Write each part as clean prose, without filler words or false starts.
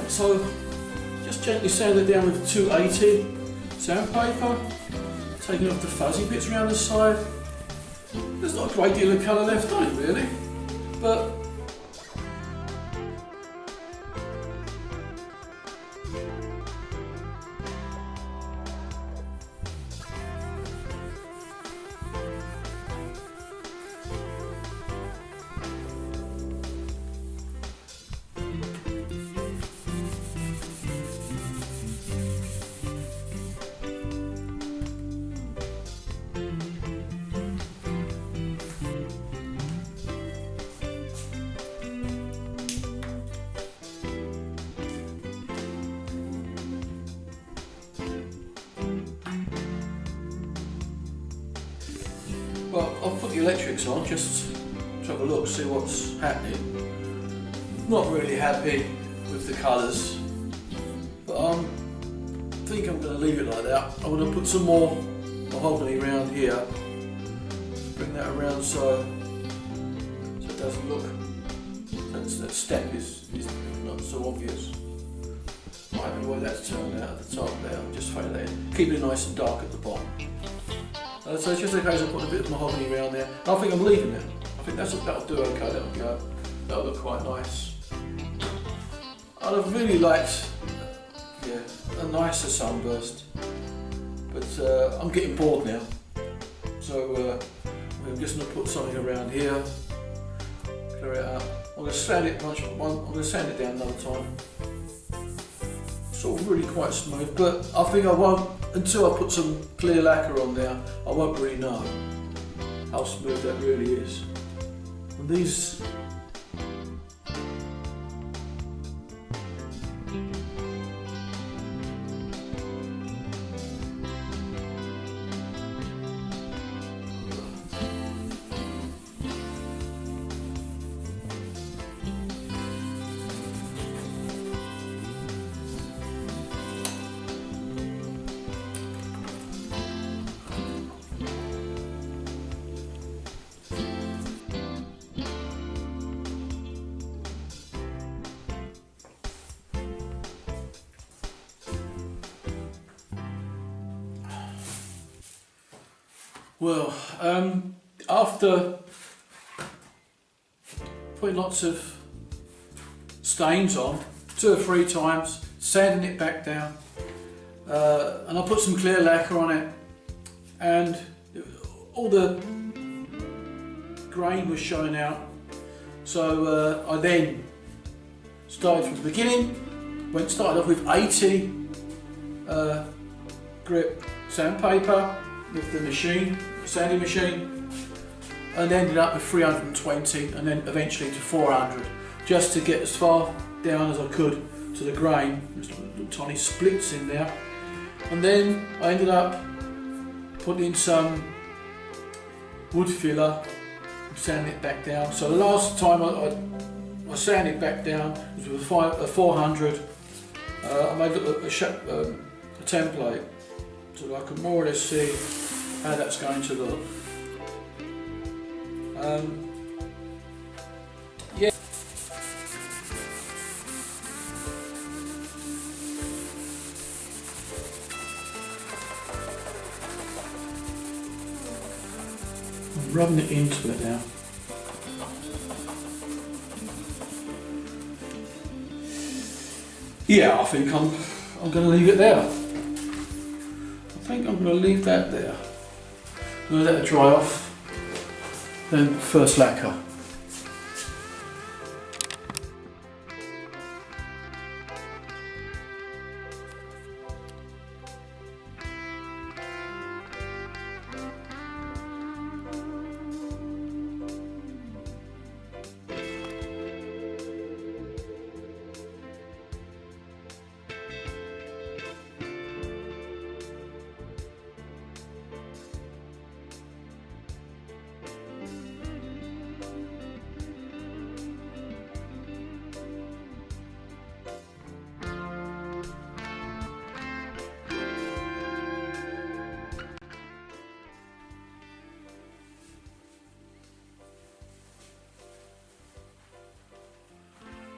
So just gently sand it down with 280 sandpaper, taking off the fuzzy bits around the side. There's not a great deal of colour left on it really, but well, I'll put the electrics on just to have a look, see what's happening. Not really happy with the colours, but I think I'm going to leave it like that. I'm going to put some more mahogany around here, bring that around so it doesn't look, that step is not so obvious. Not happy the way that's turned out at the top there, just fade that in. Keep it nice and dark at the bottom. So it's just in case I put a bit of mahogany around there. I think I'm leaving it. I think that'll do okay, that'll go. That'll look quite nice. I'd have really liked, a nicer sunburst, but I'm getting bored now. So I'm just going to put something around here, clear it up. I'm going to sand it I'm going to sand it down another time. Sort of really quite smooth, but I think I won't, until I put some clear lacquer on there, I won't really know how smooth that really is. And these, well, after putting lots of stains on 2 or 3 times, sanding it back down, and I put some clear lacquer on it, and all the grain was showing out. So I then started from the beginning, started off with 80 grit sandpaper with the machine, sanding machine, and ended up with 320 and then eventually to 400, just to get as far down as I could to the grain. Just little tiny splits in there, and then I ended up putting in some wood filler and sanding it back down. So the last time I sanded back down was with a 400. I made a template so that I could more or less see how that's going to look. Yeah. I'm rubbing it into it now. Yeah, I think I'm going to leave it there. I think I'm going to leave that there. I'm going to let it dry off, then first lacquer.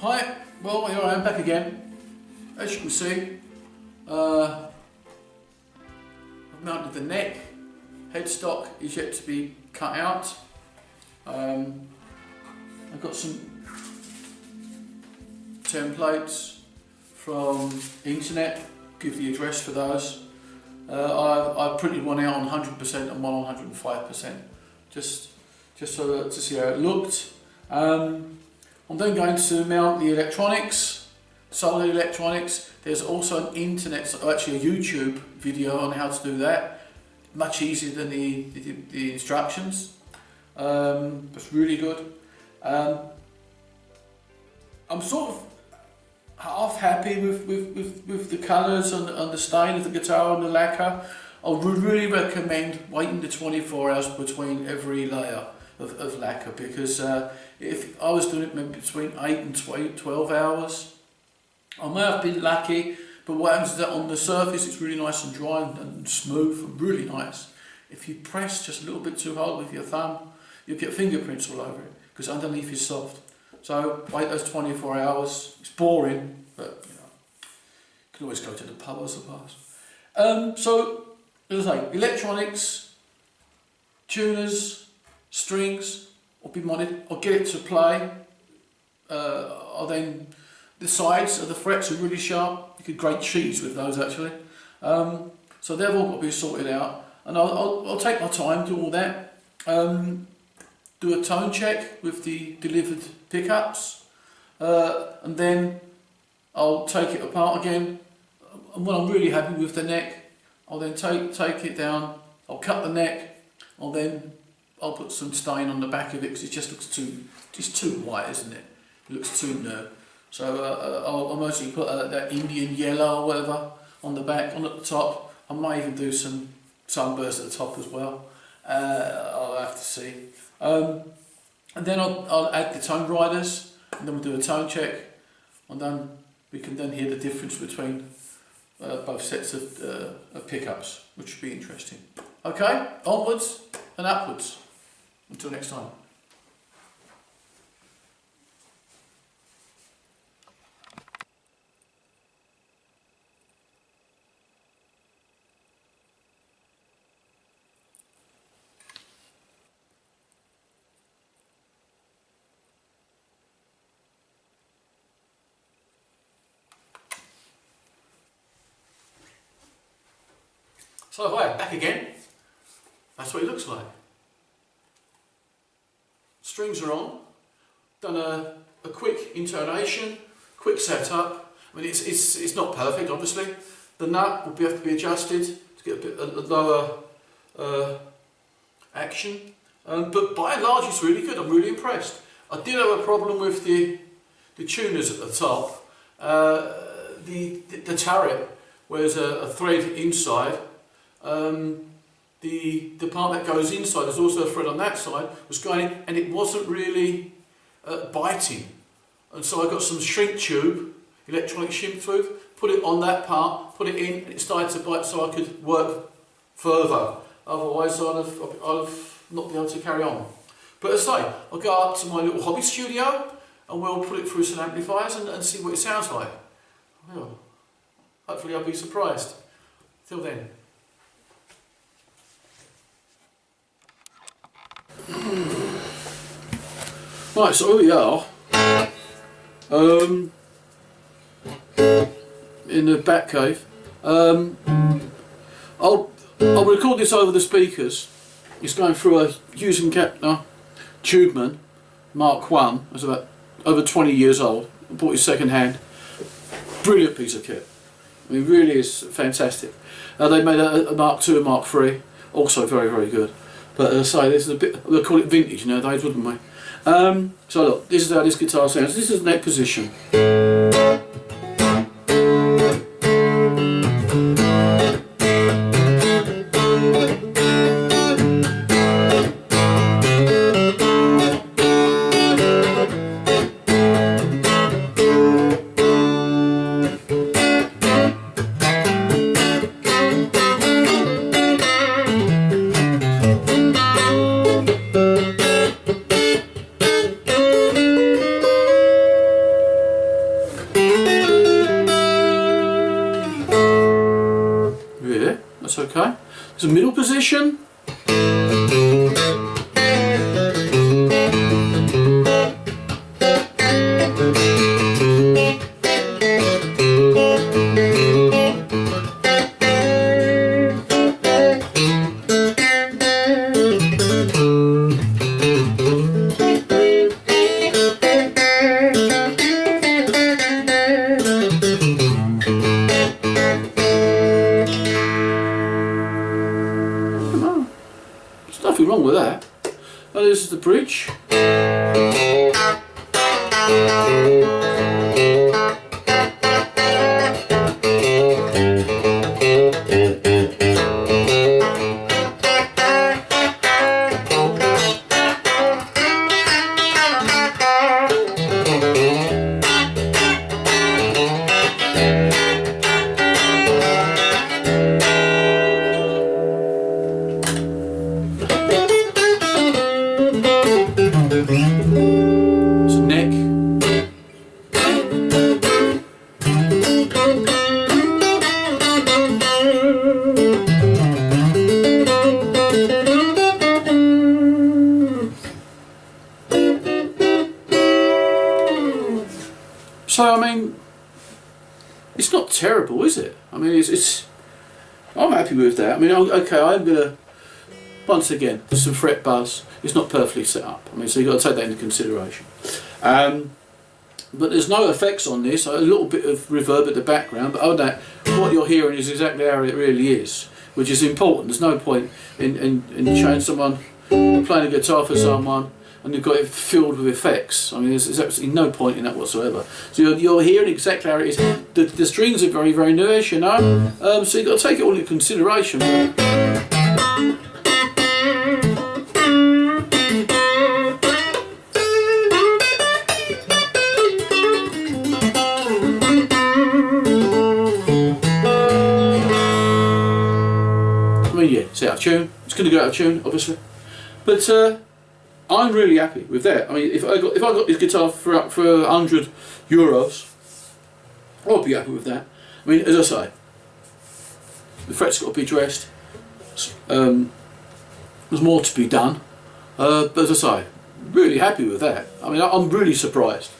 Hi, well here I am back again. as you can see, I've mounted the neck. Headstock is yet to be cut out. I've got some templates from the internet, give the address for those. I printed one out on 100% and one on 105%, just so to see how it looked. I'm then going to mount the electronics, solder electronics. There's also an internet, actually a YouTube video on how to do that. Much easier than the instructions. It's really good. I'm sort of half happy with the colours and the stain of the guitar and the lacquer. I would really recommend waiting the 24 hours between every layer of lacquer, because if I was doing it maybe between 8 and 12 hours, I may have been lucky, but what happens is that on the surface it's really nice and dry and smooth and really nice. If you press just a little bit too hard with your thumb, you'll get fingerprints all over it, because underneath is soft. So wait those 24 hours. It's boring, but you know, you can always go to the pub, I suppose. So as I say, electronics, tuners, strings will be modded. I'll get it to play. I'll then, the sides of the frets are really sharp. You could grate cheese with those actually. So they've all got to be sorted out, and I'll take my time to all that. Do a tone check with the delivered pickups, and then I'll take it apart again, and when I'm really happy with the neck, I'll then take it down, I'll cut the neck, and then I'll put some stain on the back of it, because it just looks too white, isn't it? It looks too new. So I'll mostly put that Indian yellow or whatever on the back, on at the top. I might even do some sunburst at the top as well. I'll have to see. And then I'll add the tone riders, and then we'll do a tone check, and then we can then hear the difference between both sets of pickups, which will be interesting. Okay, onwards and upwards. Until next time. So hi, back again. That's what it looks like. Strings are on. Done a quick intonation, quick setup. I mean, it's not perfect, obviously. The nut will have to be adjusted to get a bit lower action. But by and large, it's really good. I'm really impressed. I did have a problem with the tuners at the top. The turret, where there's a thread inside. The part that goes inside, there's also a thread on that side, was going in, and it wasn't really biting. And so I got some shrink tube, electronic shrink tube, put it on that part, put it in, and it started to bite, so I could work further. Otherwise I'd have not been able to carry on. But as I say, I'll go up to my little hobby studio, and we'll put it through some amplifiers and see what it sounds like. Well, hopefully I'll be surprised. Till then. Right, so here we are in the back cave. I'll record this over the speakers. It's going through a Hughes & Kettner Tubeman Mark 1. It's about over 20 years old. I bought it second hand. Brilliant piece of kit. I mean, really is fantastic. They made a Mark 2 and Mark 3, also very, very good. But as I say, this is a bit, we'll call it vintage nowadays, wouldn't we? So look, this is how this guitar sounds. This is neck position. That's okay. There's a middle position. Nothing wrong with that. And this is the bridge. It's a neck. So I mean, it's not terrible, is it? I mean, it's I'm happy with that. I mean, okay, I'm gonna. Once again, there's some fret buzz. It's not perfectly set up. I mean, so you've got to take that into consideration. But there's no effects on this. A little bit of reverb at the background, but other than that, what you're hearing is exactly how it really is, which is important. There's no point in showing someone playing a guitar for someone and you've got it filled with effects. I mean, there's absolutely no point in that whatsoever. So you're hearing exactly how it is. The strings are very, very newish, you know. So you've got to take it all into consideration. Yeah, it's out of tune. It's going to go out of tune, obviously. But I'm really happy with that. I mean, if I got this guitar for €100, I'd be happy with that. I mean, as I say, the frets got to be dressed. There's more to be done. But as I say, really happy with that. I mean, I'm really surprised.